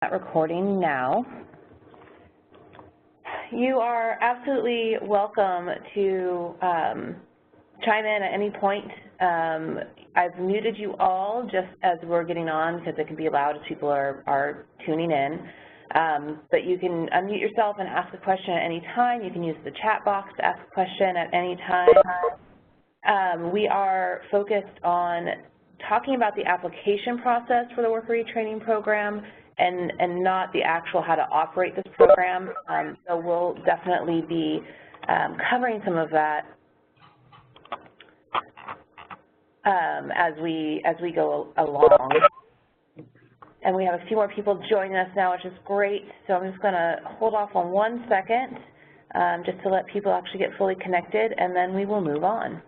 That recording now. You are absolutely welcome to chime in at any point. I've muted you all just as we're getting on because it can be loud as people are tuning in. But you can unmute yourself and ask a question at any time. You can use the chat box to ask a question at any time. We are focused on talking about the application process for the Worker Retraining Program and not the actual how to operate this program. So we'll definitely be covering some of that as we go along. And we have a few more people joining us now, which is great. So I'm just going to hold off on 1 second just to let people actually get fully connected, and then we will move on.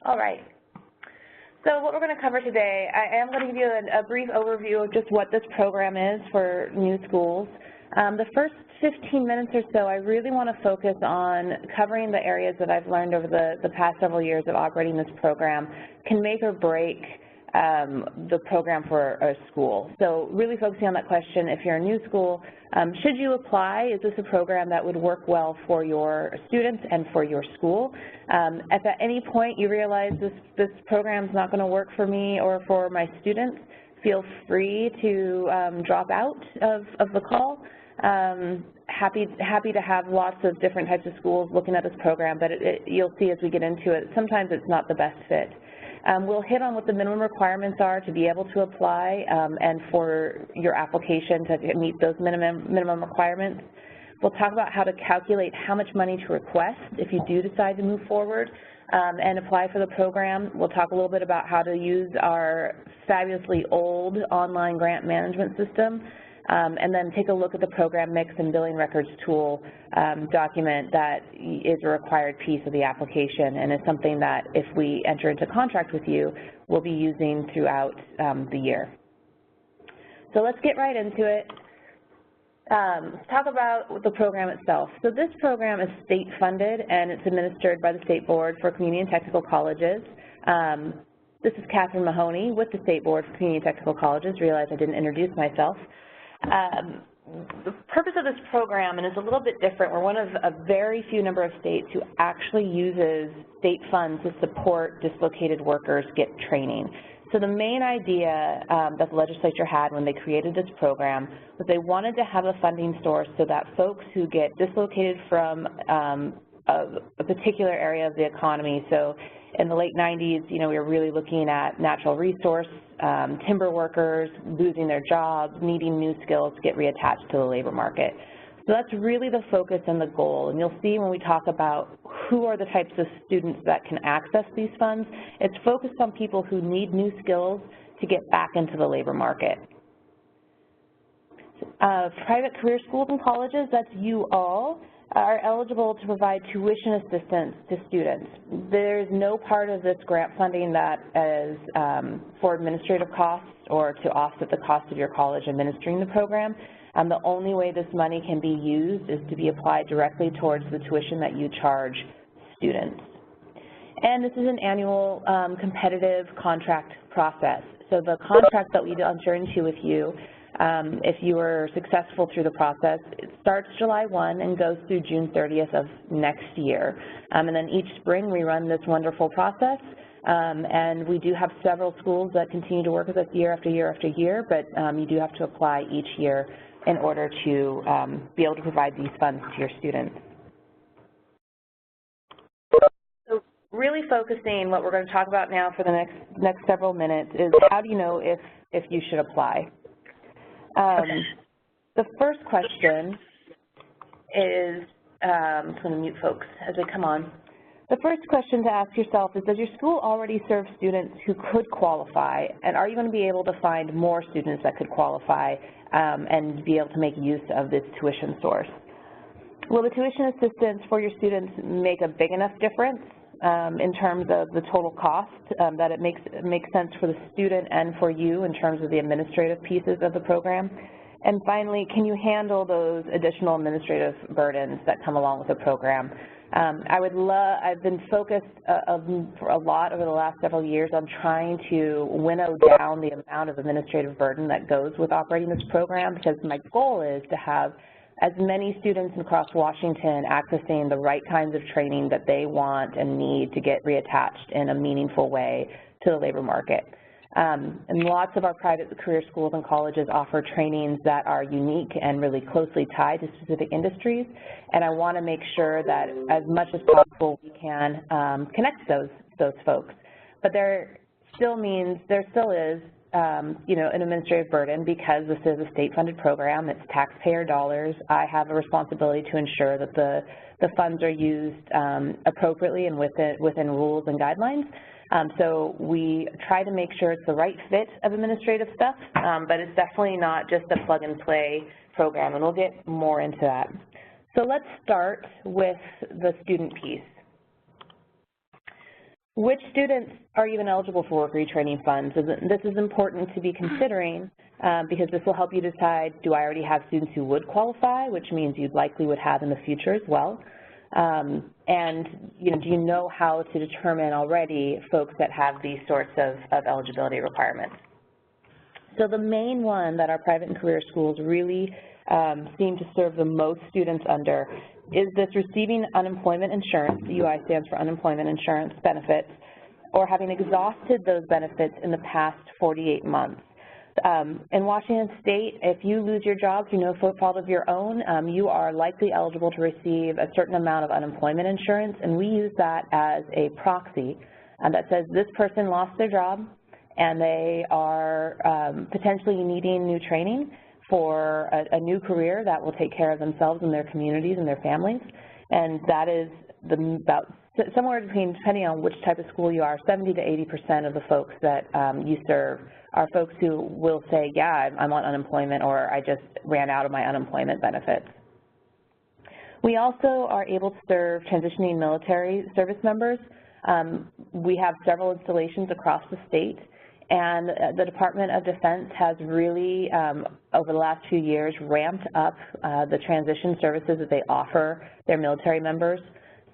All right. So what we're going to cover today, I am going to give you a brief overview of just what this program is for new schools. The first 15 minutes or so, I really want to focus on covering the areas that I've learned over the past several years of operating this program can make or break the program for a school. So really focusing on that question, if you're a new school, should you apply? Is this a program that would work well for your students and for your school? If at any point you realize this program is not going to work for me or for my students, feel free to drop out of the call. Happy to have lots of different types of schools looking at this program, but you'll see as we get into it, sometimes it's not the best fit. We'll hit on what the minimum requirements are to be able to apply and for your application to meet those minimum requirements. We'll talk about how to calculate how much money to request if you do decide to move forward and apply for the program. We'll talk a little bit about how to use our fabulously old online grant management system. And then take a look at the program mix and billing records tool document that is a required piece of the application and is something that if we enter into contract with you, we'll be using throughout the year. So let's get right into it. Let's talk about the program itself. So this program is state funded and it's administered by the State Board for Community and Technical Colleges. This is Catherine Mahoney with the State Board for Community and Technical Colleges. Realize I didn't introduce myself. The purpose of this program, and it's a little bit different, we're one of a very few number of states who actually uses state funds to support dislocated workers get training. So the main idea that the legislature had when they created this program was they wanted to have a funding source so that folks who get dislocated from a particular area of the economy, so in the late 90s, we were really looking at natural resource, timber workers losing their jobs, needing new skills to get reattached to the labor market. So that's really the focus and the goal. And you'll see when we talk about who are the types of students that can access these funds, it's focused on people who need new skills to get back into the labor market. Private career schools and colleges, that's you all, are eligible to provide tuition assistance to students. There's no part of this grant funding that is for administrative costs or to offset the cost of your college administering the program. The only way this money can be used is to be applied directly towards the tuition that you charge students. And this is an annual competitive contract process. So the contract that we enter into with you, if you were successful through the process, it starts July 1 and goes through June 30th of next year. And then each spring we run this wonderful process, and we do have several schools that continue to work with us year after year after year, but you do have to apply each year in order to be able to provide these funds to your students. So really focusing, what we're going to talk about now for the next several minutes is how do you know if you should apply? The first question is, I'm just going to mute folks as they come on. The first question to ask yourself is, does your school already serve students who could qualify, and are you going to be able to find more students that could qualify and be able to make use of this tuition source? Will the tuition assistance for your students make a big enough difference in terms of the total cost that it makes sense for the student and for you in terms of the administrative pieces of the program? And finally, can you handle those additional administrative burdens that come along with the program? I've been focused for a lot over the last several years on trying to winnow down the amount of administrative burden that goes with operating this program, because my goal is to have as many students across Washington accessing the right kinds of training that they want and need to get reattached in a meaningful way to the labor market. And lots of our private career schools and colleges offer trainings that are unique and really closely tied to specific industries, and I want to make sure that as much as possible we can connect those folks. But there still is you know, an administrative burden because this is a state-funded program. It's taxpayer dollars. I have a responsibility to ensure that the funds are used appropriately and within rules and guidelines. So we try to make sure it's the right fit of administrative stuff, but it's definitely not just a plug-and-play program, and we'll get more into that. So let's start with the student piece. Which students are even eligible for worker retraining funds? This is important to be considering because this will help you decide, do I already have students who would qualify, which means you likely would have in the future as well. And you know, do you know how to determine already folks that have these sorts of eligibility requirements? So the main one that our private and career schools really seem to serve the most students under is this receiving unemployment insurance. The UI stands for unemployment insurance benefits, or having exhausted those benefits in the past 48 months. In Washington State, if you lose your job through no fault of your own, you are likely eligible to receive a certain amount of unemployment insurance, and we use that as a proxy that says this person lost their job and they are potentially needing new training for a new career that will take care of themselves and their communities and their families. And that is about somewhere between, depending on which type of school you are, 70 to 80% of the folks that you serve are folks who will say, yeah, I'm on unemployment, or I just ran out of my unemployment benefits. We also are able to serve transitioning military service members. We have several installations across the state, and the Department of Defense has really, over the last few years, ramped up the transition services that they offer their military members.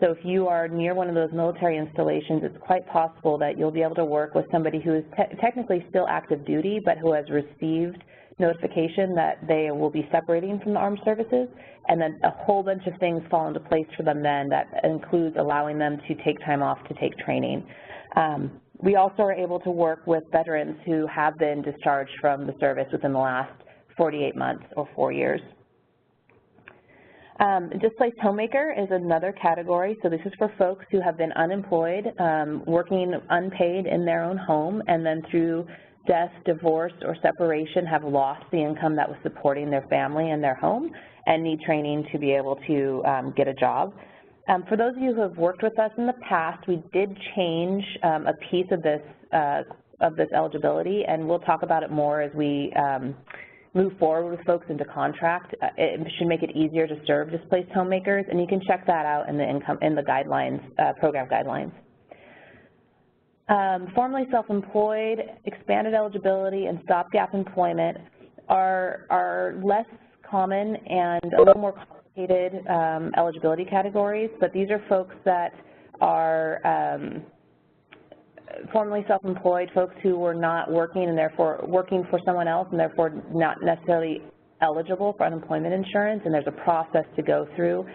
So if you are near one of those military installations, it's quite possible that you'll be able to work with somebody who is technically still active duty, but who has received notification that they will be separating from the armed services, and then a whole bunch of things fall into place for them then that includes allowing them to take time off to take training. We also are able to work with veterans who have been discharged from the service within the last 48 months or 4 years. Displaced homemaker is another category. So this is for folks who have been unemployed, working unpaid in their own home, and then through death, divorce, or separation have lost the income that was supporting their family and their home and need training to be able to get a job. For those of you who have worked with us in the past, we did change a piece of this eligibility, and we'll talk about it more as we move forward with folks into contract. It should make it easier to serve displaced homemakers, and you can check that out in the guidelines, program guidelines. Formerly self-employed, expanded eligibility, and stopgap employment are less common and a little more complicated eligibility categories, but these are folks that are formerly self-employed, folks who were not working and therefore working for someone else and therefore not necessarily eligible for unemployment insurance, and there's a process to go through.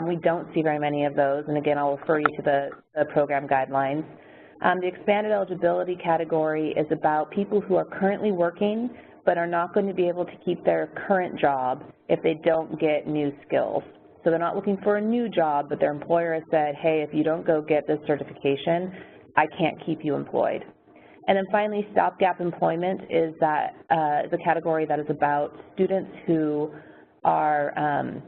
We don't see very many of those, and again, I'll refer you to the program guidelines. The expanded eligibility category is about people who are currently working but are not going to be able to keep their current job if they don't get new skills. So they're not looking for a new job, but their employer has said, hey, if you don't go get this certification, I can't keep you employed. And then finally, stopgap employment is the category that is about students who are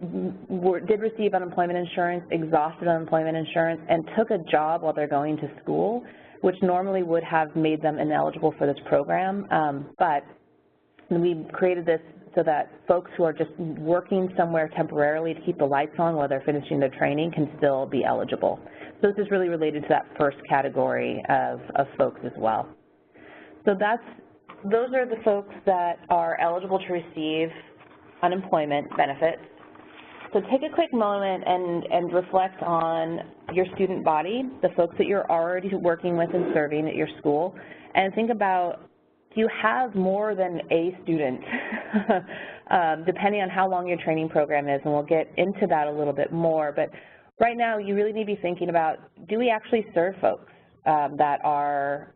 did receive unemployment insurance, exhausted unemployment insurance, and took a job while they're going to school, which normally would have made them ineligible for this program. But we created this so that folks who are just working somewhere temporarily to keep the lights on while they're finishing their training can still be eligible. So this is really related to that first category of folks as well. So that's those are the folks that are eligible to receive unemployment benefits. So take a quick moment and reflect on your student body, the folks that you're already working with and serving at your school, and think about, do you have more than a student, depending on how long your training program is, and we'll get into that a little bit more. But right now, you really need to be thinking about, do we actually serve folks that are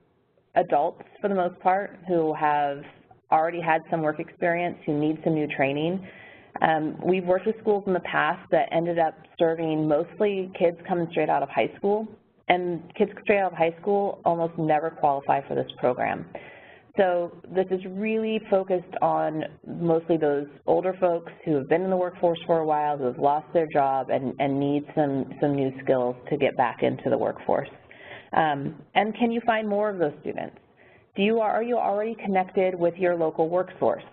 adults, for the most part, who have already had some work experience, who need some new training? We've worked with schools in the past that ended up serving mostly kids coming straight out of high school, and kids straight out of high school almost never qualify for this program. So this is really focused on mostly those older folks who have been in the workforce for a while, who have lost their job and need some new skills to get back into the workforce. And can you find more of those students? Are you already connected with your local workforce?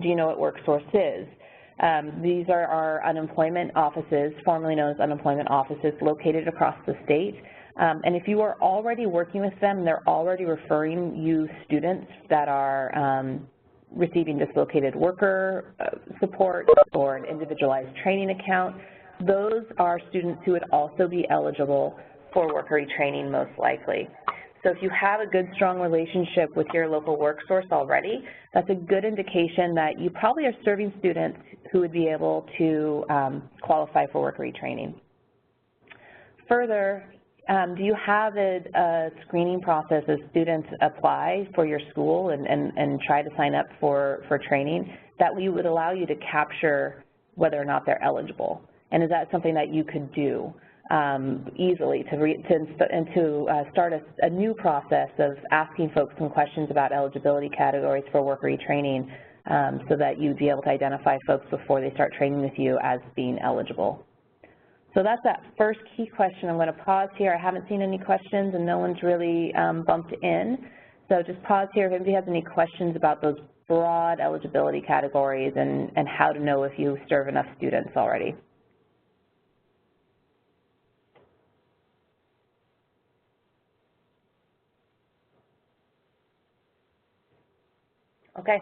Do you know what workforce is? These are our unemployment offices, formerly known as unemployment offices, located across the state. And if you are already working with them, they're already referring you students that are receiving dislocated worker support or an individualized training account. Those are students who would also be eligible for worker retraining, most likely. So if you have a good, strong relationship with your local workforce already, that's a good indication that you probably are serving students who would be able to qualify for worker retraining. Further, do you have a screening process as students apply for your school and try to sign up for training that would allow you to capture whether or not they're eligible? And is that something that you could do easily to start a new process of asking folks some questions about eligibility categories for worker retraining so that you'd be able to identify folks before they start training with you as being eligible? So that's that first key question. I'm going to pause here. I haven't seen any questions and no one's really bumped in. So just pause here if anybody has any questions about those broad eligibility categories and how to know if you serve enough students already. Okay.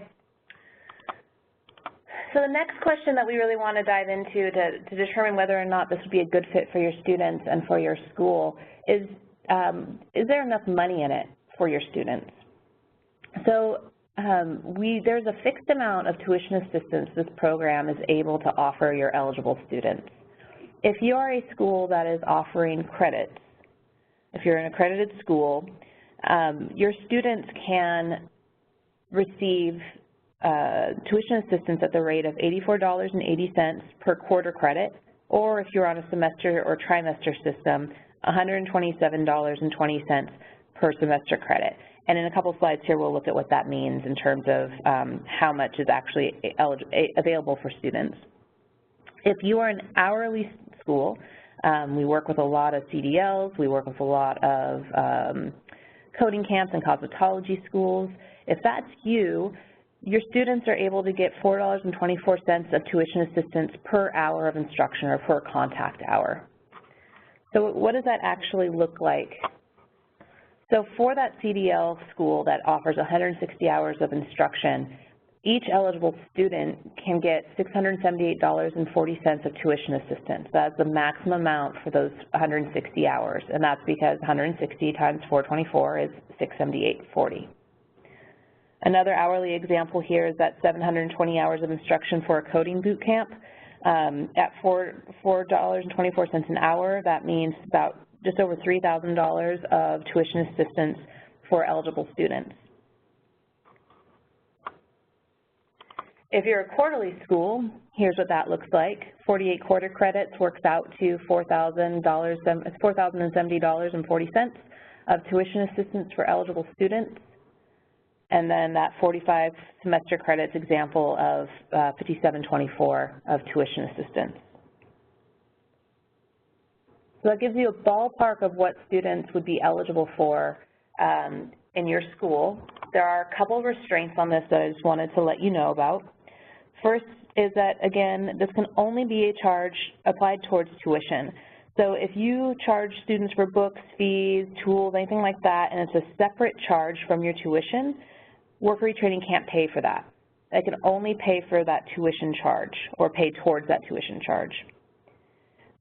So the next question that we really want to dive into to determine whether or not this would be a good fit for your students and for your school is there enough money in it for your students? So there's a fixed amount of tuition assistance this program is able to offer your eligible students. If you are a school that is offering credits, if you're an accredited school, your students can receive tuition assistance at the rate of $84.80 per quarter credit, or if you're on a semester or trimester system, $127.20 per semester credit. And in a couple slides here, we'll look at what that means in terms of how much is actually available for students. If you are an hourly school, we work with a lot of CDLs, we work with a lot of coding camps and cosmetology schools. If that's you, your students are able to get $4.24 of tuition assistance per hour of instruction or per contact hour. So what does that actually look like? So for that CDL school that offers 160 hours of instruction, each eligible student can get $678.40 of tuition assistance. That's the maximum amount for those 160 hours, and that's because 160 times 424 is $678.40. Another hourly example here is that 720 hours of instruction for a coding boot camp at $4.24 an hour. That means about just over $3,000 of tuition assistance for eligible students. If you're a quarterly school, here's what that looks like. 48 quarter credits works out to $4,070.40 of tuition assistance for eligible students. And then that 45 semester credits example of $57.24 of tuition assistance. So that gives you a ballpark of what students would be eligible for in your school. There are a couple of restraints on this that I just wanted to let you know about. First is that, again, this can only be a charge applied towards tuition. So if you charge students for books, fees, tools, anything like that, and it's a separate charge from your tuition, Worker Retraining can't pay for that. It can only pay for that tuition charge or pay towards that tuition charge.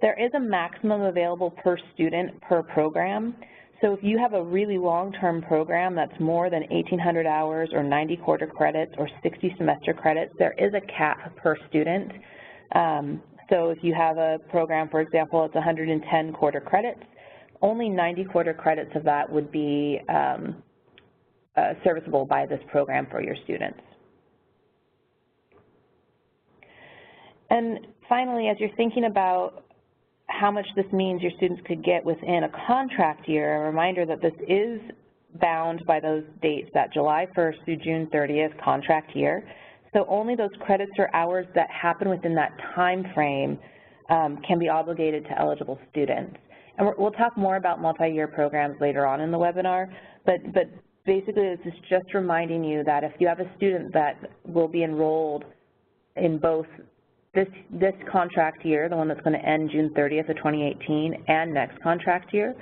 There is a maximum available per student per program. So if you have a really long-term program that's more than 1,800 hours or 90 quarter credits or 60 semester credits, there is a cap per student. So if you have a program, for example, it's 110 quarter credits, only 90 quarter credits of that would be serviceable by this program for your students. And finally, as you're thinking about how much this means your students could get within a contract year, a reminder that this is bound by those dates, that July 1st through June 30th contract year. So only those credits or hours that happen within that time frame can be obligated to eligible students. And we'll talk more about multi-year programs later on in the webinar, but basically this is just reminding you that if you have a student that will be enrolled in both this contract year, the one that's going to end June 30th of 2018, and next contract year,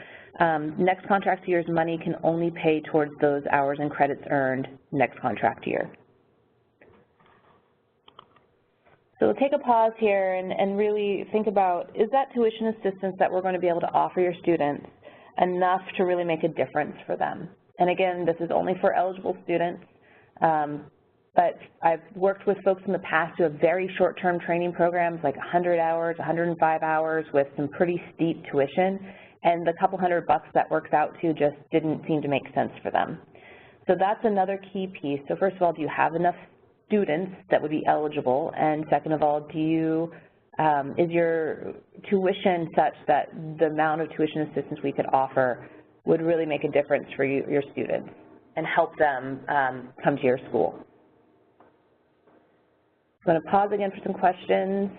next contract year's money can only pay towards those hours and credits earned next contract year. So we'll take a pause here and really think about, is that tuition assistance that we're going to be able to offer your students enough to really make a difference for them? And again, this is only for eligible students, but I've worked with folks in the past who have very short-term training programs, like 100 hours, 105 hours with some pretty steep tuition, and the couple $100 that works out to just didn't seem to make sense for them. So that's another key piece. So first of all, do you have enough students that would be eligible? And second of all, do you, is your tuition such that the amount of tuition assistance we could offer would really make a difference for your students and help them come to your school? I'm going to pause again for some questions.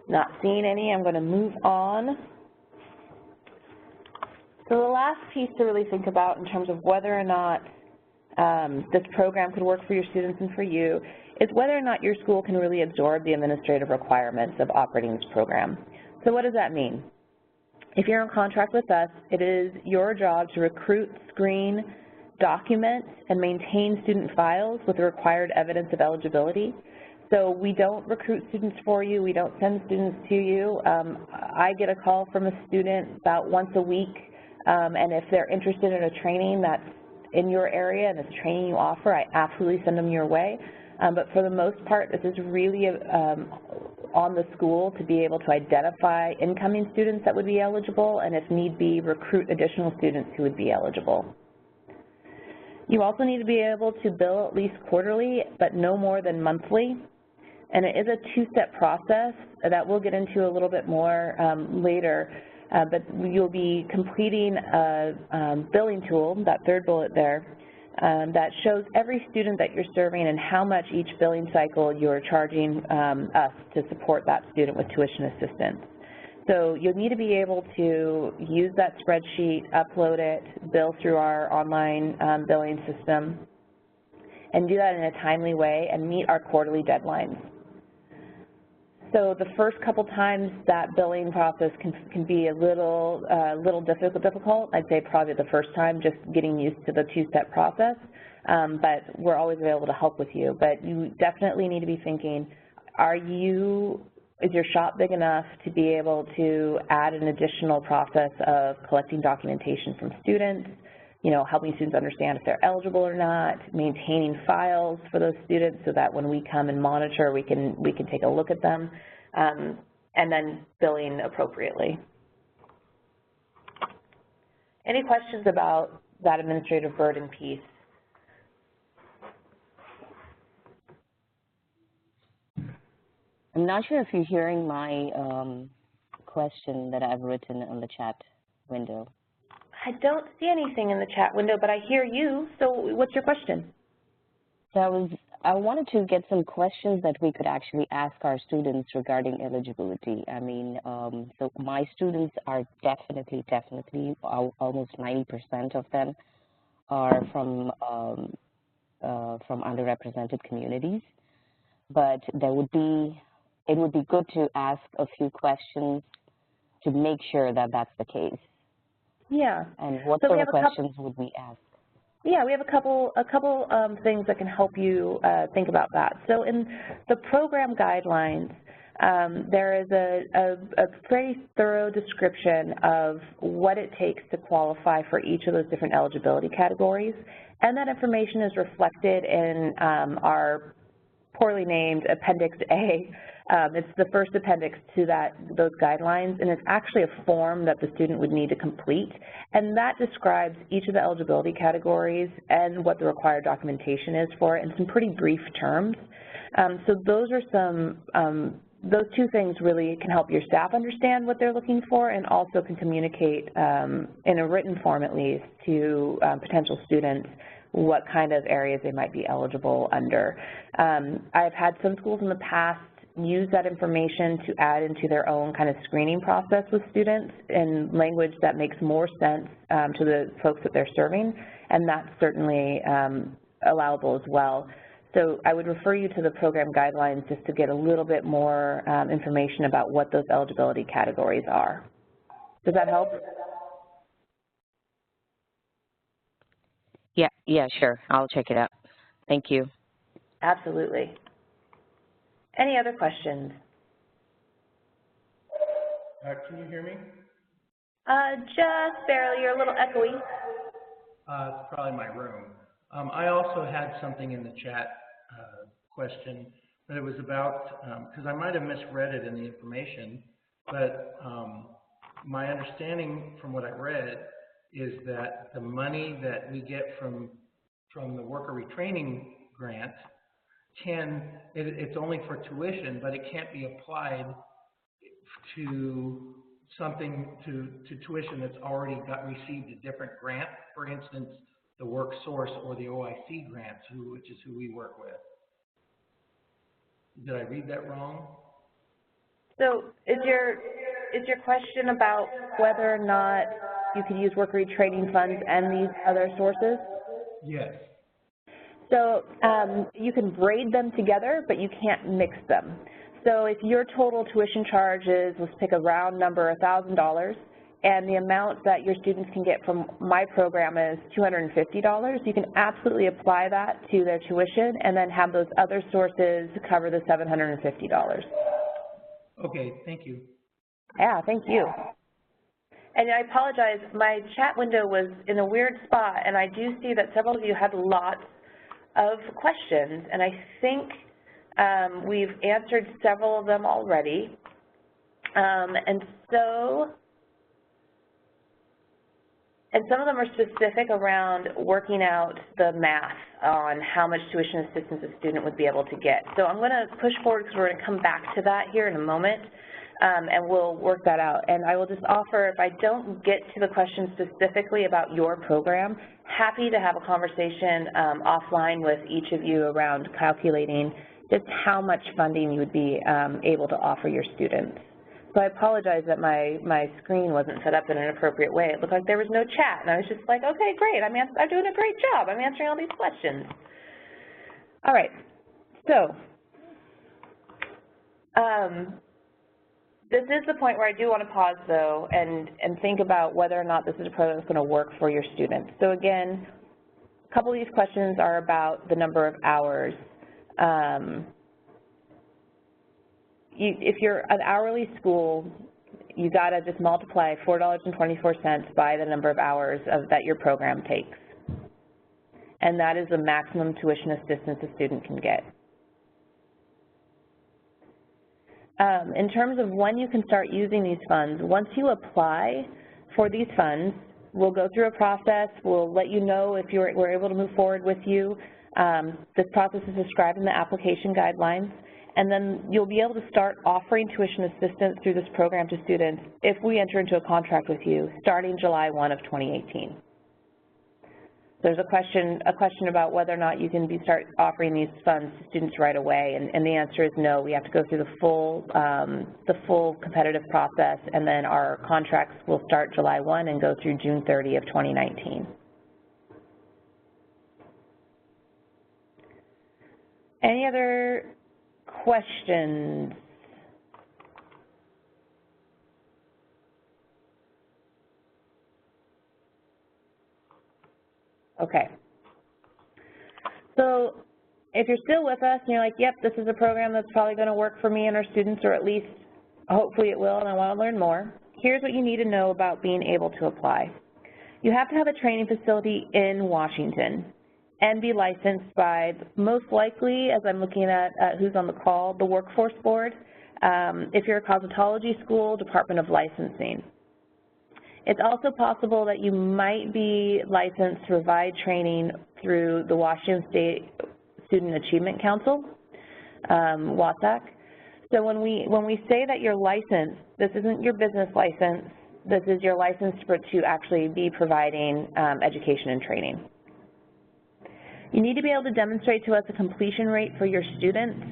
Not seeing any, I'm going to move on. So the last piece to really think about in terms of whether or not this program could work for your students and for you is whether or not your school can really absorb the administrative requirements of operating this program. So what does that mean? If you're in contract with us, it is your job to recruit, screen, document, and maintain student files with the required evidence of eligibility. So we don't recruit students for you. We don't send students to you. I get a call from a student about once a week, and if they're interested in a training that's in your area and it's training you offer, I absolutely send them your way. But for the most part, this is really on the school to be able to identify incoming students that would be eligible, and if need be, recruit additional students who would be eligible. You also need to be able to bill at least quarterly, but no more than monthly. And it is a two-step process that we'll get into a little bit more later, but you'll be completing a billing tool, that third bullet there, that shows every student that you're serving and how much each billing cycle you're charging us to support that student with tuition assistance. So you'll need to be able to use that spreadsheet, upload it, bill through our online billing system, and do that in a timely way and meet our quarterly deadlines. So the first couple times that billing process can be a little difficult. I'd say probably the first time, just getting used to the two-step process, but we're always available to help with you. But you definitely need to be thinking, is your shop big enough to be able to add an additional process of collecting documentation from students, helping students understand if they're eligible or not, maintaining files for those students so that when we come and monitor, we can take a look at them, and then billing appropriately. Any questions about that administrative burden piece? I'm not sure if you're hearing my question that I've written on the chat window. I don't see anything in the chat window, but I hear you. So what's your question? So I wanted to get some questions that we could actually ask our students regarding eligibility. I mean, so my students are definitely, almost 90% of them are from underrepresented communities. But it would be good to ask a few questions to make sure that that's the case? Yeah. And what So sort of questions would we ask? Yeah, we have a couple things that can help you think about that. So in the program guidelines, there is a pretty thorough description of what it takes to qualify for each of those different eligibility categories, and that information is reflected in our poorly named Appendix A. It's the first appendix to those guidelines, and it's actually a form that the student would need to complete, and that describes each of the eligibility categories and what the required documentation is for it in some pretty brief terms. So those are those two things really can help your staff understand what they're looking for, and also can communicate in a written form at least to potential students what kind of areas they might be eligible under. I've had some schools in the past use that information to add into their own kind of screening process with students in language that makes more sense to the folks that they're serving, and that's certainly allowable as well. So I would refer you to the program guidelines just to get a little bit more information about what those eligibility categories are. Does that help? Yeah, sure. I'll check it out. Thank you. Absolutely. Any other questions? Can you hear me? Just barely. You're a little echoey. It's probably my room. I also had something in the chat question, but it was about, because I might have misread it in the information, but my understanding from what I read is that the money that we get from the Worker Retraining Grant it's only for tuition, but it can't be applied to something, to tuition that's already received a different grant, for instance, the WorkSource or the OIC grants, which is who we work with. Did I read that wrong? So is your question about whether or not you could use worker retraining funds and these other sources? Yes. So you can braid them together, but you can't mix them. So if your total tuition charge is, let's pick a round number, $1,000, and the amount that your students can get from my program is $250, you can absolutely apply that to their tuition and then have those other sources cover the $750. Okay, thank you. Yeah, thank you. And I apologize, my chat window was in a weird spot, and I do see that several of you had lots of questions, and I think we've answered several of them already. And some of them are specific around working out the math on how much tuition assistance a student would be able to get. So I'm going to push forward because we're going to come back to that here in a moment, and we'll work that out. And I will just offer, if I don't get to the question specifically about your program, happy to have a conversation offline with each of you around calculating just how much funding you would be able to offer your students. So I apologize that my screen wasn't set up in an appropriate way. It looked like there was no chat, and I was just like, okay, great, I'm doing a great job. I'm answering all these questions. All right, so this is the point where I do want to pause, though, and think about whether or not this is a program that's going to work for your students. So again, a couple of these questions are about the number of hours. If you're an hourly school, you got to just multiply $4.24 by the number of hours that your program takes. And that is the maximum tuition assistance a student can get. In terms of when you can start using these funds, once you apply for these funds, we'll go through a process. We'll let you know if we're able to move forward with you. This process is described in the application guidelines. And then you'll be able to start offering tuition assistance through this program to students if we enter into a contract with you starting July 1 of 2018. There's a question about whether or not you can start offering these funds to students right away, and the answer is no. We have to go through the full competitive process, and then our contracts will start July 1 and go through June 30 of 2019. Any other questions? Okay. So if you're still with us and you're like, yep, this is a program that's probably going to work for me and our students, or at least hopefully it will, and I want to learn more, here's what you need to know about being able to apply. You have to have a training facility in Washington and be licensed by, most likely, as I'm looking at who's on the call, the Workforce Board. If you're a cosmetology school, Department of Licensing. It's also possible that you might be licensed to provide training through the Washington State Student Achievement Council, WASAC. So when we say that you're licensed, this isn't your business license. This is your license to actually be providing education and training. You need to be able to demonstrate to us a completion rate for your students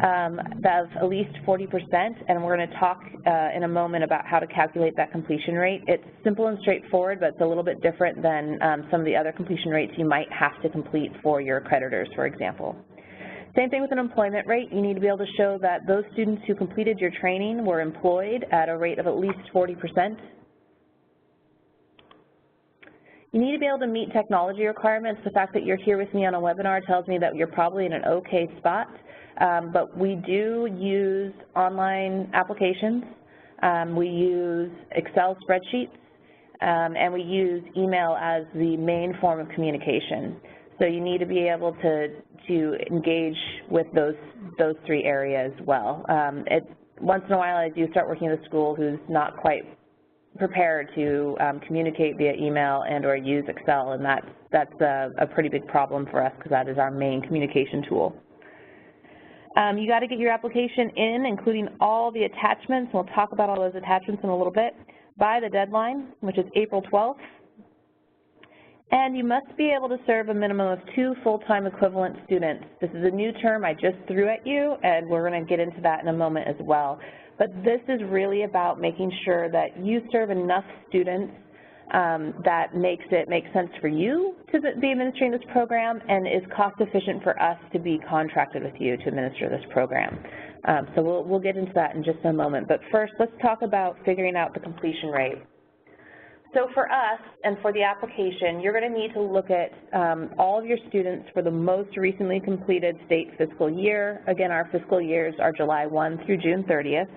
of at least 40%, and we're going to talk in a moment about how to calculate that completion rate. It's simple and straightforward, but it's a little bit different than some of the other completion rates you might have to complete for your accreditors, for example. Same thing with an employment rate. You need to be able to show that those students who completed your training were employed at a rate of at least 40%. You need to be able to meet technology requirements. The fact that you're here with me on a webinar tells me that you're probably in an okay spot, but we do use online applications. We use Excel spreadsheets, and we use email as the main form of communication. So you need to be able to engage with those three areas well. Once in a while I do start working with a school who's not quite prepared to communicate via email and or use Excel, and that's a pretty big problem for us because that is our main communication tool. You got to get your application in, including all the attachments. We'll talk about all those attachments in a little bit, by the deadline, which is April 12th. And you must be able to serve a minimum of 2 full-time equivalent students. This is a new term I just threw at you, and we're going to get into that in a moment as well. But this is really about making sure that you serve enough students that makes it make sense for you to be administering this program and is cost efficient for us to be contracted with you to administer this program. So we'll get into that in just a moment. But first, let's talk about figuring out the completion rate. So for us and for the application, you're going to need to look at all of your students for the most recently completed state fiscal year. Again, our fiscal years are July 1 through June 30th.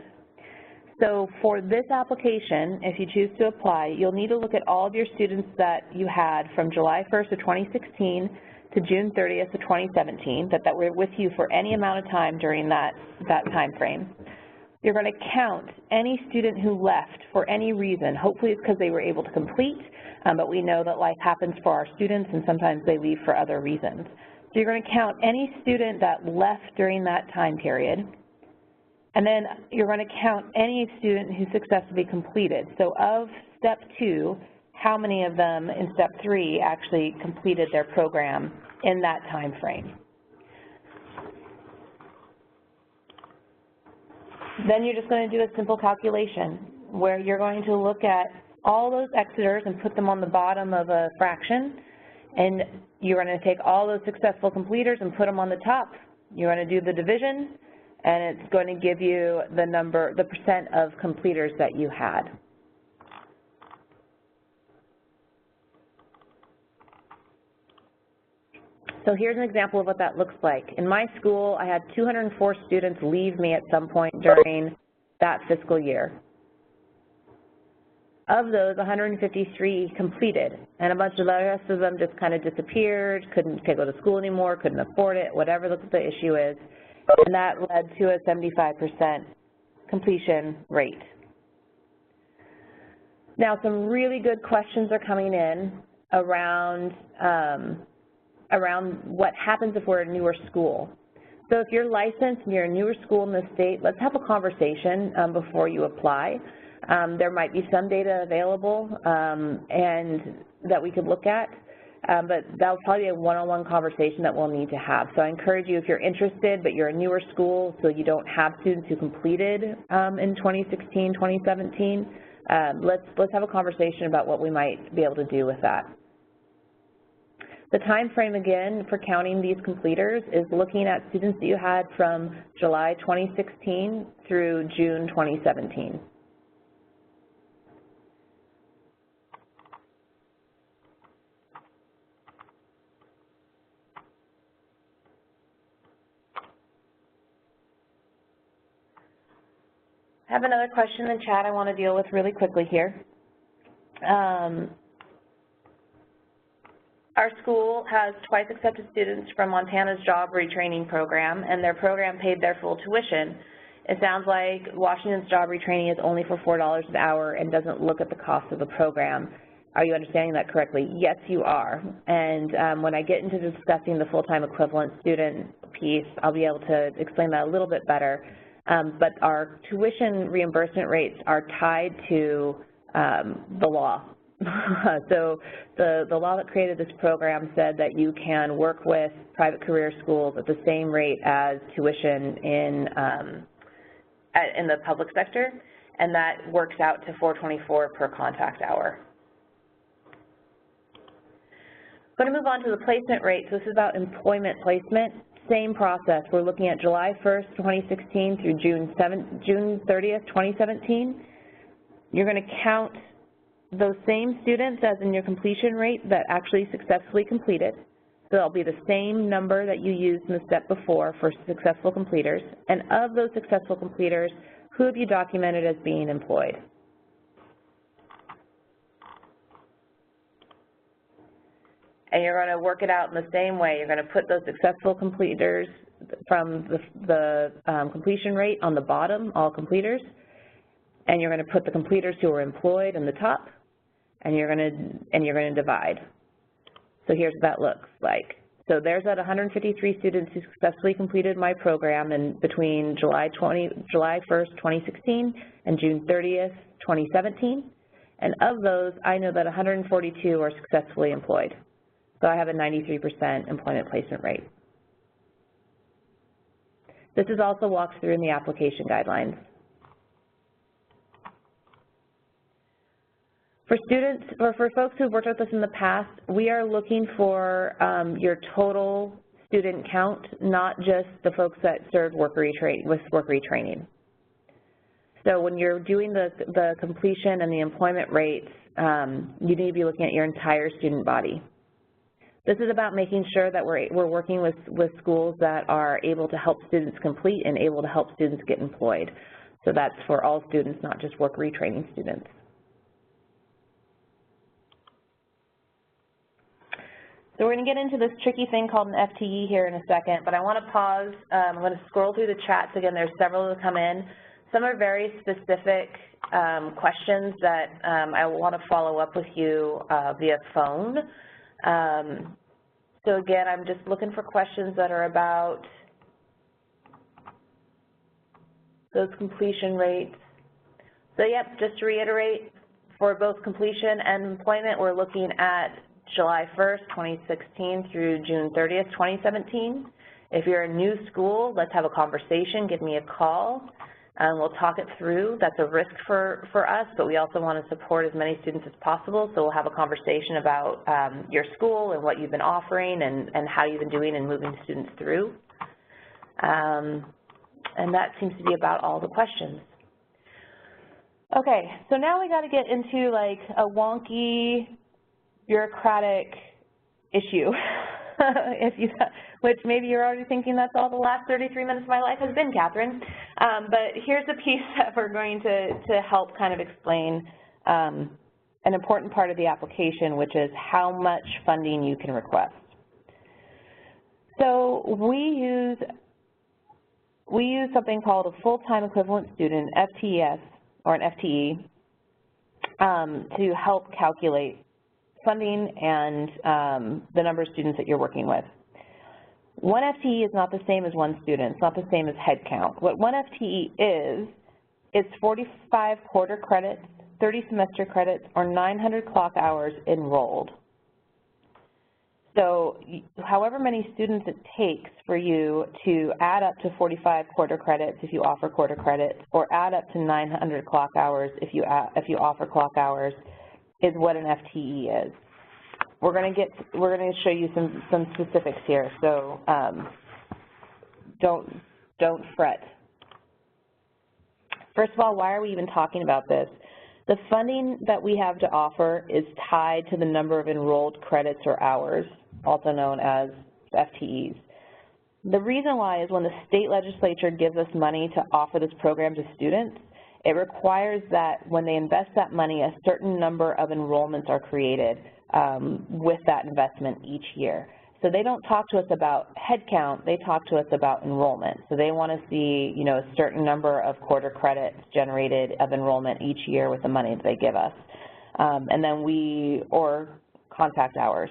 So for this application, if you choose to apply, you'll need to look at all of your students that you had from July 1st of 2016 to June 30th of 2017, that were with you for any amount of time during that time frame. You're going to count any student who left for any reason. Hopefully it's because they were able to complete, but we know that life happens for our students and sometimes they leave for other reasons. So you're going to count any student that left during that time period, and then you're going to count any student who successfully completed. So of step 2, how many of them in step 3 actually completed their program in that time frame? Then you're just going to do a simple calculation where you're going to look at all those exiters and put them on the bottom of a fraction, and you're going to take all those successful completers and put them on the top. You're going to do the division, and it's going to give you the percent of completers that you had. So here's an example of what that looks like. In my school, I had 204 students leave me at some point during that fiscal year. Of those, 153 completed, and a bunch of the rest of them just kind of disappeared, can't go to school anymore, couldn't afford it, whatever the issue is, and that led to a 75% completion rate. Now, some really good questions are coming in around what happens if we're a newer school. So if you're licensed and you're a newer school in the state, let's have a conversation before you apply. There might be some data available and that we could look at, but that'll probably be a one-on-one conversation that we'll need to have. So I encourage you, if you're interested but you're a newer school, so you don't have students who completed in 2016, 2017, let's have a conversation about what we might be able to do with that. The time frame, again, for counting these completers is looking at students that you had from July 2016 through June 2017. have another question in the chat I want to deal with really quickly here. Our school has twice accepted students from Montana's job retraining program, and their program paid their full tuition. It sounds like Washington's job retraining is only for $4 an hour and doesn't look at the cost of the program. Are you understanding that correctly? Yes, you are. And when I get into discussing the full-time equivalent student piece, I'll be able to explain that a little bit better. But our tuition reimbursement rates are tied to the law. So the law that created this program said that you can work with private career schools at the same rate as tuition in the public sector, and that works out to $4.24 per contact hour. I'm going to move on to the placement rate. So this is about employment placement. Same process. We're looking at July 1st, 2016 through June 30th, 2017. You're going to count those same students as in your completion rate that actually successfully completed. So it'll be the same number that you used in the step before for successful completers. And of those successful completers, who have you documented as being employed? And you're going to work it out in the same way. You're going to put those successful completers from the completion rate on the bottom, all completers, and you're going to put the completers who are employed in the top, and you're going to divide. So here's what that looks like. So there's that 153 students who successfully completed my program between July 1st, 2016 and June 30th, 2017. And of those, I know that 142 are successfully employed. So I have a 93% employment placement rate. This is also walked through in the application guidelines. For students, or for folks who've worked with us in the past, we are looking for your total student count, not just the folks that served worker retraining. So when you're doing the completion and the employment rates, you need to be looking at your entire student body. This is about making sure that we're working with schools that are able to help students complete and able to help students get employed. So that's for all students, not just worker retraining students. So we're going to get into this tricky thing called an FTE here in a second, but I want to pause. I'm going to scroll through the chats again. There's several that come in. Some are very specific questions that I want to follow up with you via phone. So again, I'm just looking for questions that are about those completion rates. So yep, just to reiterate, for both completion and employment, we're looking at July 1st, 2016 through June 30th, 2017. If you're a new school, let's have a conversation, give me a call, and we'll talk it through. That's a risk for us, but we also want to support as many students as possible, so we'll have a conversation about your school and what you've been offering and how you've been doing and moving students through. And that seems to be about all the questions. Okay, so now we got to get into like a wonky, bureaucratic issue, which maybe you're already thinking that's all the last 33 minutes of my life has been, Catherine. But here's a piece that we're going to help kind of explain an important part of the application, which is how much funding you can request. So we use something called a full-time equivalent student, FTES, or an FTE, to help calculate funding and the number of students that you're working with. One FTE is not the same as one student. It's not the same as head count. What one FTE is, it's 45 quarter credits, 30 semester credits, or 900 clock hours enrolled. So however many students it takes for you to add up to 45 quarter credits if you offer quarter credits, or add up to 900 clock hours if you offer clock hours, is what an FTE is. We're going to show you some specifics here, so don't fret. First of all, why are we even talking about this? The funding that we have to offer is tied to the number of enrolled credits or hours, also known as FTEs. The reason why is when the state legislature gives us money to offer this program to students, it requires that when they invest that money, a certain number of enrollments are created with that investment each year. So they don't talk to us about headcount, they talk to us about enrollment. So they want to see, you know, a certain number of quarter credits generated of enrollment each year with the money that they give us. And then or contact hours.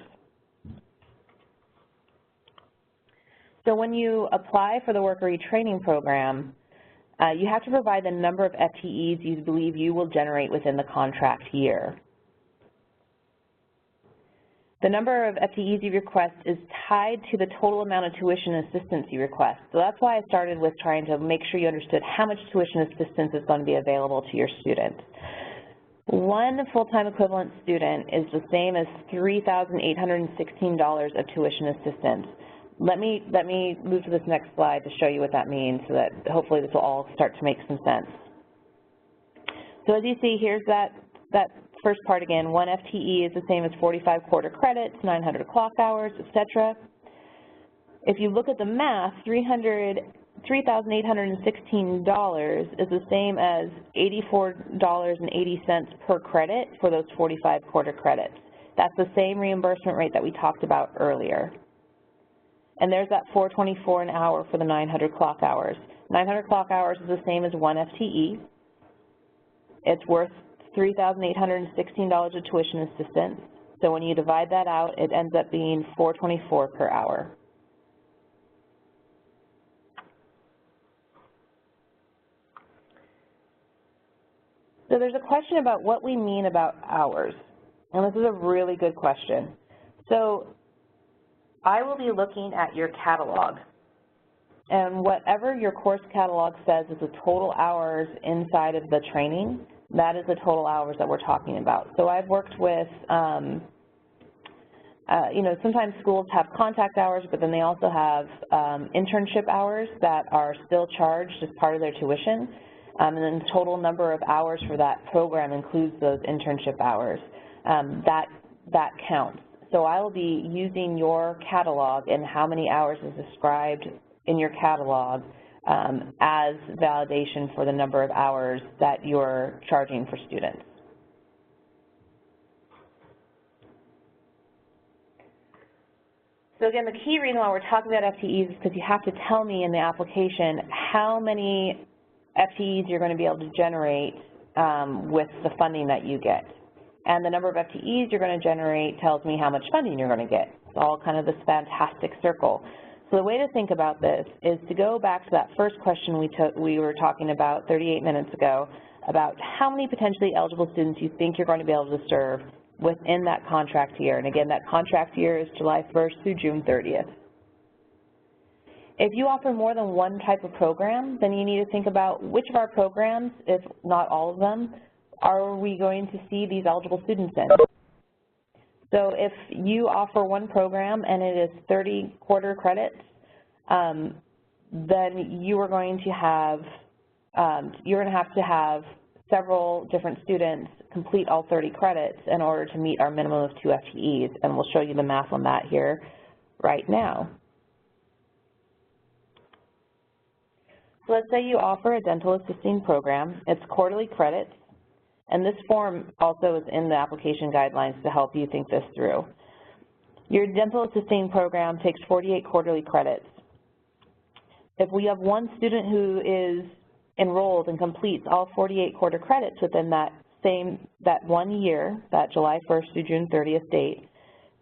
So when you apply for the Worker Retraining Program, you have to provide the number of FTEs you believe you will generate within the contract year. The number of FTEs you request is tied to the total amount of tuition assistance you request. So that's why I started with trying to make sure you understood how much tuition assistance is going to be available to your students. One full-time equivalent student is the same as $3,816 of tuition assistance. Let me move to this next slide to show you what that means so that hopefully this will all start to make some sense. So as you see, here's that first part again. 1 FTE is the same as 45 quarter credits, 900 clock hours, etc. If you look at the math, $3,816 is the same as $84.80 per credit for those 45 quarter credits. That's the same reimbursement rate that we talked about earlier. And there's that $4.24 an hour for the 900 clock hours. 900 clock hours is the same as 1 FTE. It's worth $3,816 of tuition assistance. So when you divide that out, it ends up being $4.24 per hour. So there's a question about what we mean about hours, and this is a really good question. So I will be looking at your catalog, and whatever your course catalog says is the total hours inside of the training, that is the total hours that we're talking about. So I've worked with, you know, sometimes schools have contact hours, but then they also have internship hours that are still charged as part of their tuition. And then the total number of hours for that program includes those internship hours. That counts. So I will be using your catalog and how many hours is described in your catalog as validation for the number of hours that you're charging for students. So again, the key reason why we're talking about FTEs is because you have to tell me in the application how many FTEs you're going to be able to generate with the funding that you get. And the number of FTEs you're going to generate tells me how much funding you're going to get. It's all kind of this fantastic circle. So the way to think about this is to go back to that first question we were talking about 38 minutes ago about how many potentially eligible students you think you're going to be able to serve within that contract year. And again, that contract year is July 1st through June 30th. If you offer more than one type of program, then you need to think about which of our programs, if not all of them, are we going to see these eligible students in. So if you offer one program and it is 30 quarter credits, then you are going to have to have several different students complete all 30 credits in order to meet our minimum of 2 FTEs, and we'll show you the math on that here right now. So let's say you offer a dental assisting program. It's quarterly credits, and this form also is in the application guidelines to help you think this through. Your dental assisting program takes 48 quarterly credits. If we have one student who is enrolled and completes all 48 quarter credits within that 1 year, that July 1st through June 30th date,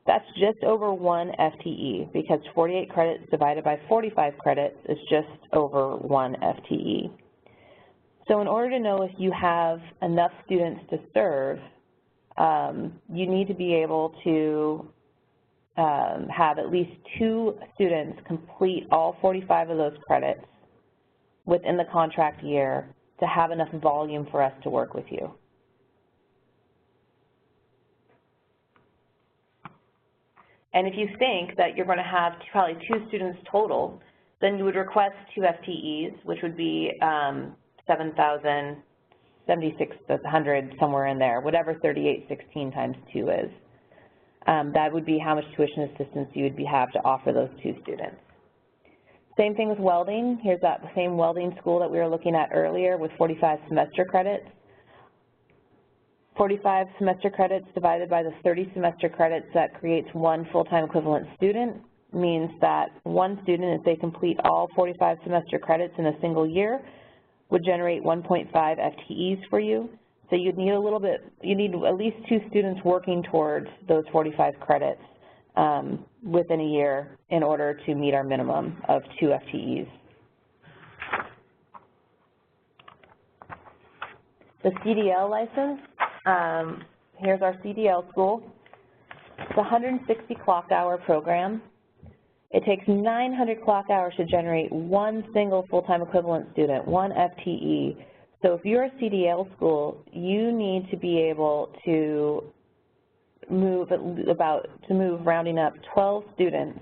that's just over 1 FTE, because 48 credits divided by 45 credits is just over 1 FTE. So in order to know if you have enough students to serve, you need to be able to have at least 2 students complete all 45 of those credits within the contract year to have enough volume for us to work with you. And if you think that you're going to have probably 2 students total, then you would request 2 FTEs, which would be 7,000, 7,600, somewhere in there, whatever 3816 times 2 is. That would be how much tuition assistance you would have to offer those 2 students. Same thing with welding. Here's that same welding school that we were looking at earlier with 45 semester credits. 45 semester credits divided by the 30 semester credits, that creates one full-time equivalent student. Means that one student, if they complete all 45 semester credits in a single year, would generate 1.5 FTEs for you. So you'd need you need at least 2 students working towards those 45 credits within a year in order to meet our minimum of 2 FTEs. The CDL license, here's our CDL school. It's a 160 clock hour program. It takes 900 clock hours to generate one single full-time equivalent student, 1 FTE. So if you're a CDL school, you need to be able to move rounding up 12 students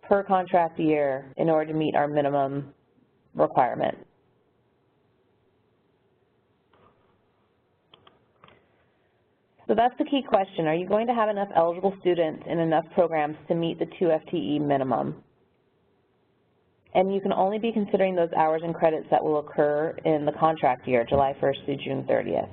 per contract year in order to meet our minimum requirement. So that's the key question. Are you going to have enough eligible students in enough programs to meet the 2 FTE minimum? And you can only be considering those hours and credits that will occur in the contract year, July 1st through June 30th.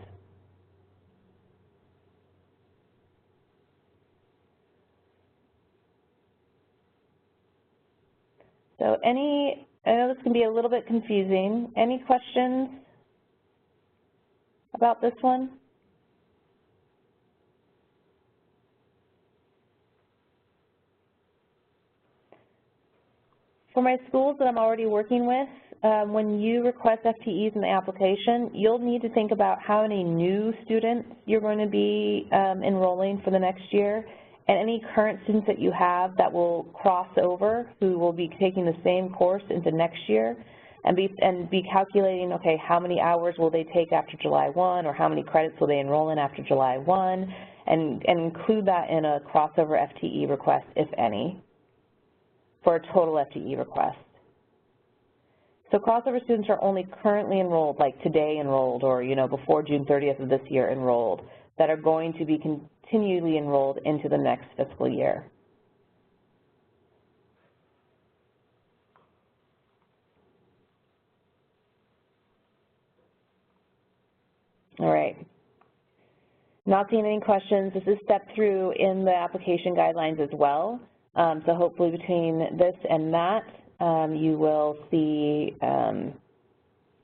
So I know this can be a little bit confusing. Any questions about this one? For my schools that I'm already working with, when you request FTEs in the application, you'll need to think about how many new students you're going to be enrolling for the next year, and any current students that you have that will cross over, who will be taking the same course into next year, and be calculating, okay, how many hours will they take after July 1, or how many credits will they enroll in after July 1, and include that in a crossover FTE request, if any, for a total FTE request. So crossover students are only currently enrolled, like today enrolled, or before June 30th of this year enrolled, that are going to be continually enrolled into the next fiscal year. All right. Not seeing any questions. This is stepped through in the application guidelines as well. So hopefully between this and that, you will see,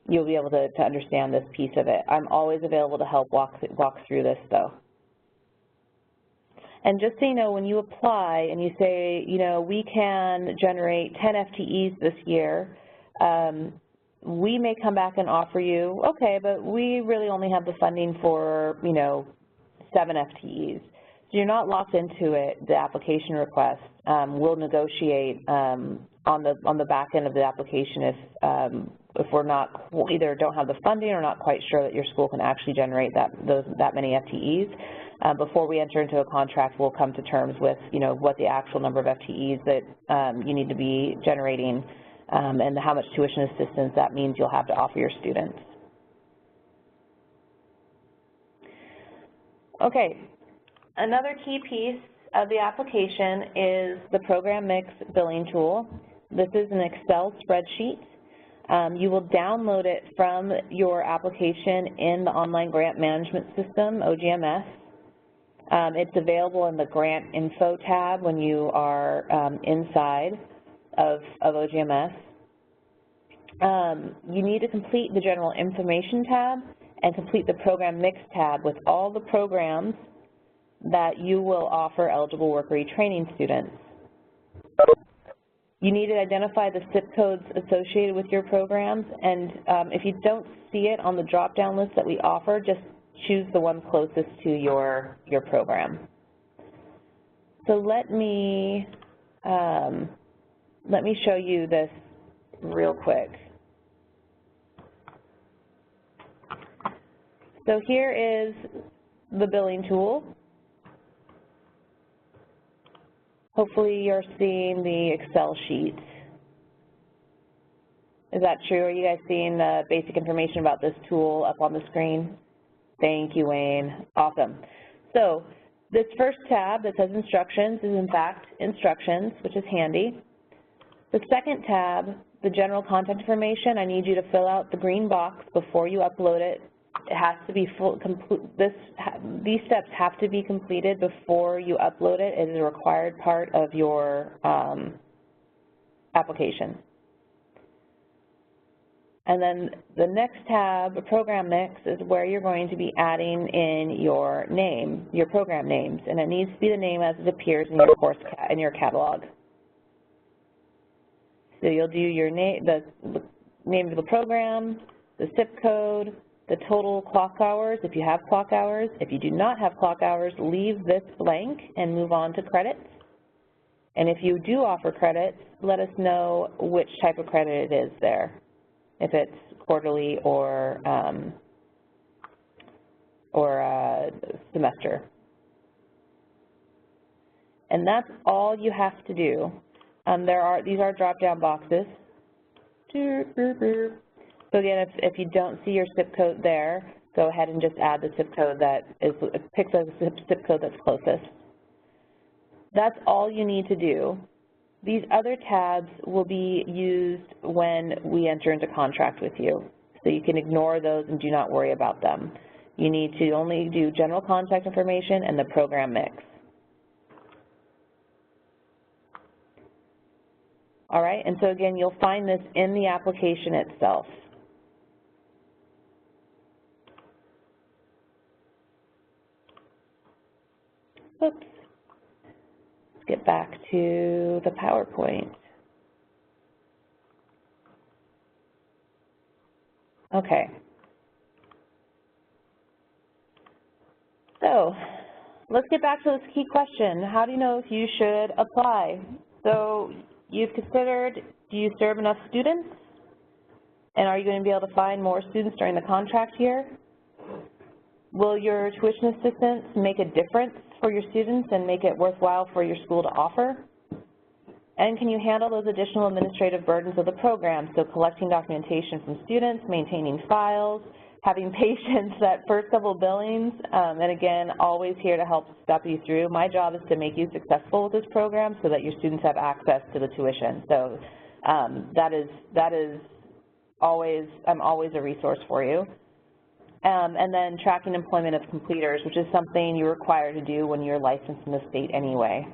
you'll be able to understand this piece of it. I'm always available to help walk through this, though. And just so you know, when you apply and you say, we can generate 10 FTEs this year, we may come back and offer you, okay, but we really only have the funding for, 7 FTEs. So you're not locked into it, the application request. We'll negotiate on the back end of the application if we're not, either don't have the funding or not quite sure that your school can actually generate that many FTEs. Before we enter into a contract, we'll come to terms with what the actual number of FTEs that you need to be generating and how much tuition assistance that means you'll have to offer your students. Okay. Another key piece of the application is the program mix billing tool. This is an Excel spreadsheet. You will download it from your application in the Online Grant Management System, OGMS. It's available in the Grant Info tab when you are inside of OGMS. You need to complete the General Information tab and complete the Program Mix tab with all the programs that you will offer eligible worker retraining students. You need to identify the zip codes associated with your programs, and if you don't see it on the drop-down list that we offer, just choose the one closest to your program. So let me show you this real quick. So here is the billing tool. Hopefully you're seeing the Excel sheet. Is that true? Are you guys seeing the basic information about this tool up on the screen? Thank you, Wayne. Awesome. So this first tab that says instructions is in fact instructions, which is handy. The second tab, the general contact information, I need you to fill out the green box before you upload it. It has to be these steps have to be completed before you upload it. It is a required part of your application. And then the next tab, program mix, is where you're going to be adding in your name, your program names, and it needs to be the name as it appears in your course in your catalog. So you'll do your name, the name of the program, the zip code, the total clock hours, if you have clock hours. If you do not have clock hours, leave this blank and move on to credits. And if you do offer credits, let us know which type of credit it is there, if it's quarterly or semester. And that's all you have to do. These are drop-down boxes. So again, if you don't see your zip code there, go ahead and just add the zip code that picks a zip code that's closest. That's all you need to do. These other tabs will be used when we enter into contract with you. So you can ignore those and do not worry about them. You need to only do general contact information and the program mix. All right, and so again, you'll find this in the application itself. Oops. Let's get back to the PowerPoint. Okay. So let's get back to this key question. How do you know if you should apply? So you've considered, do you serve enough students? And are you going to be able to find more students during the contract year? Will your tuition assistance make a difference for your students and make it worthwhile for your school to offer? And can you handle those additional administrative burdens of the program, so collecting documentation from students, maintaining files, having patience that first couple of billings, and again, always here to help step you through. My job is to make you successful with this program so that your students have access to the tuition. So that is always, I'm always a resource for you. And then tracking employment of completers, which is something you're required to do when you're licensed in the state anyway.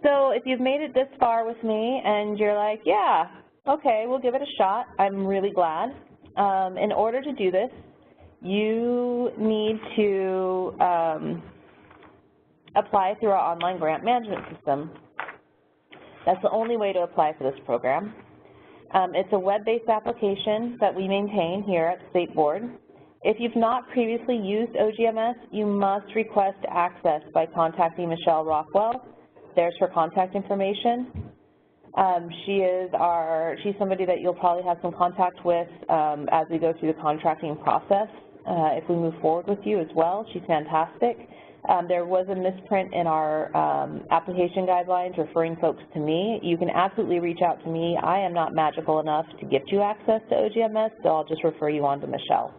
So if you've made it this far with me and you're like, yeah, okay, we'll give it a shot, I'm really glad. In order to do this, you need to apply through our online grant management system. That's the only way to apply for this program. It's a web-based application that we maintain here at the State Board. If you've not previously used OGMS, you must request access by contacting Michelle Rockwell. There's her contact information. She's somebody that you'll probably have some contact with as we go through the contracting process. If we move forward with you as well, she's fantastic. There was a misprint in our application guidelines referring folks to me. You can absolutely reach out to me. I am not magical enough to get you access to OGMS, so I'll just refer you on to Michelle.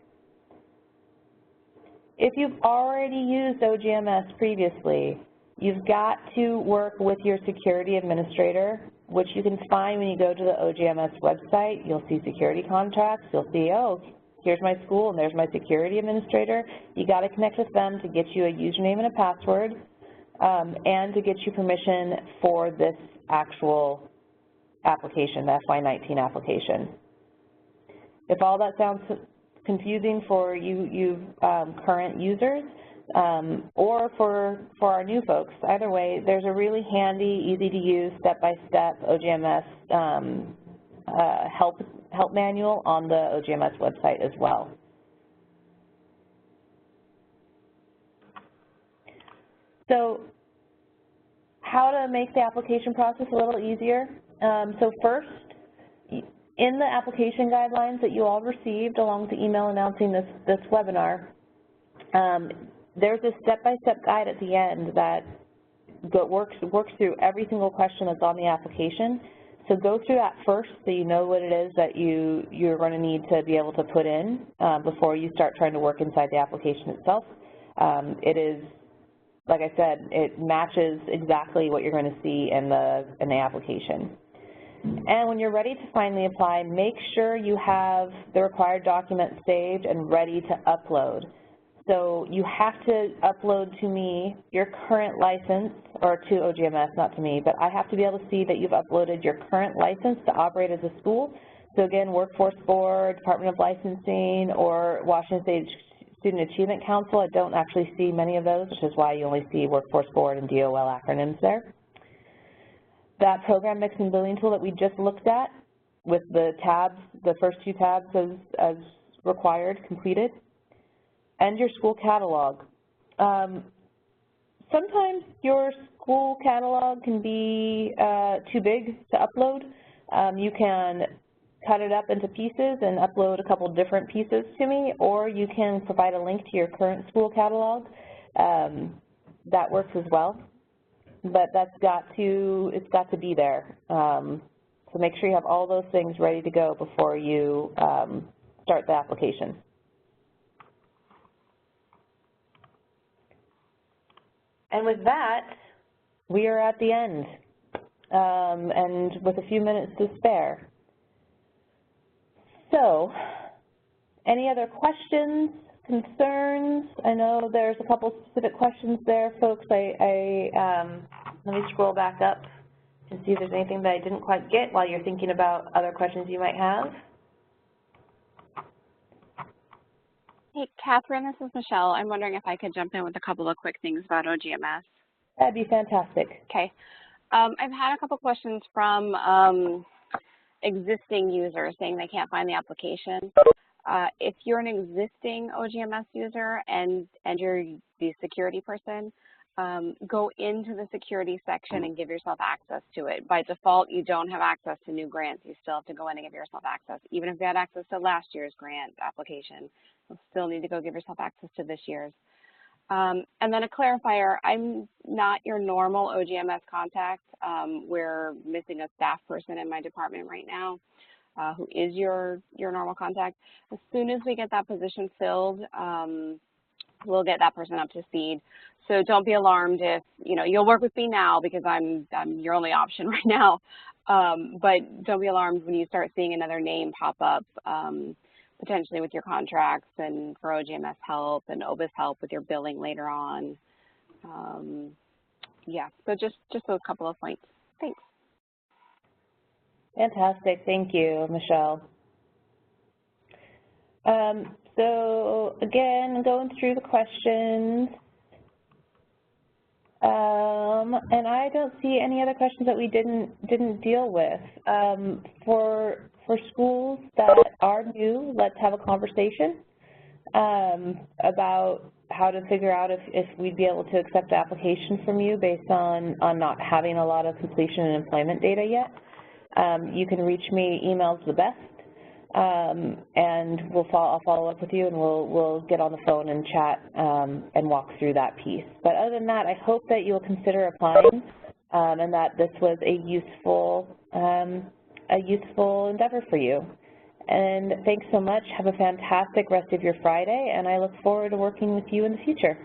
If you've already used OGMS previously, you've got to work with your security administrator, which you can find when you go to the OGMS website. You'll see security contracts. You'll see, oh, here's my school and there's my security administrator. You got to connect with them to get you a username and a password and to get you permission for this actual application, the FY19 application. If all that sounds confusing for you current users or for our new folks, either way, there's a really handy, easy to use, step-by-step OGMS help manual on the OGMS website as well. So how to make the application process a little easier? So first, in the application guidelines that you all received along with the email announcing this webinar, there's a step-by-step guide at the end that works through every single question that's on the application. So go through that first so you know what it is that you're going to need to be able to put in before you start trying to work inside the application itself. It is like I said, it matches exactly what you're going to see in the application. And when you're ready to finally apply, make sure you have the required documents saved and ready to upload. So you have to upload to me your current license, or to OGMS, not to me, but I have to be able to see that you've uploaded your current license to operate as a school. So again, Workforce Board, Department of Licensing, or Washington State Student Achievement Council. I don't actually see many of those, which is why you only see Workforce Board and DOL acronyms there. That program mix and billing tool that we just looked at with the tabs, the first 2 tabs as required, completed, and your school catalog. Sometimes your school catalog can be too big to upload. You can cut it up into pieces and upload a couple different pieces to me, or you can provide a link to your current school catalog. That works as well, but it's got to be there. So make sure you have all those things ready to go before you start the application. And with that, we are at the end, and with a few minutes to spare. So, any other questions, concerns? I know there's a couple specific questions there, folks. Let me scroll back up and see if there's anything that I didn't quite get while you're thinking about other questions you might have. Hey, Catherine, this is Michelle. I'm wondering if I could jump in with a couple of quick things about OGMS. That'd be fantastic. Okay. I've had a couple questions from existing users saying they can't find the application. If you're an existing OGMS user and you're the security person, go into the security section and give yourself access to it. By default, you don't have access to new grants. You still have to go in and give yourself access. Even if you had access to last year's grant application, you'll still need to go give yourself access to this year's. And then a clarifier, I'm not your normal OGMS contact. We're missing a staff person in my department right now who is your normal contact. As soon as we get that position filled, we'll get that person up to speed. So don't be alarmed if, you'll work with me now because I'm your only option right now. But don't be alarmed when you start seeing another name pop up, potentially with your contracts and for OGMS help and OBIS help with your billing later on. Yeah, so just those couple of points. Thanks. Fantastic. Thank you, Michelle. So again, going through the questions, and I don't see any other questions that we didn't deal with. For schools that are new, let's have a conversation about how to figure out if we'd be able to accept the application from you based on not having a lot of completion and employment data yet. You can reach me, email's the best. And I'll follow up with you, and we'll get on the phone and chat and walk through that piece. But other than that, I hope that you'll consider applying and that this was a useful endeavor for you. And thanks so much. Have a fantastic rest of your Friday, and I look forward to working with you in the future.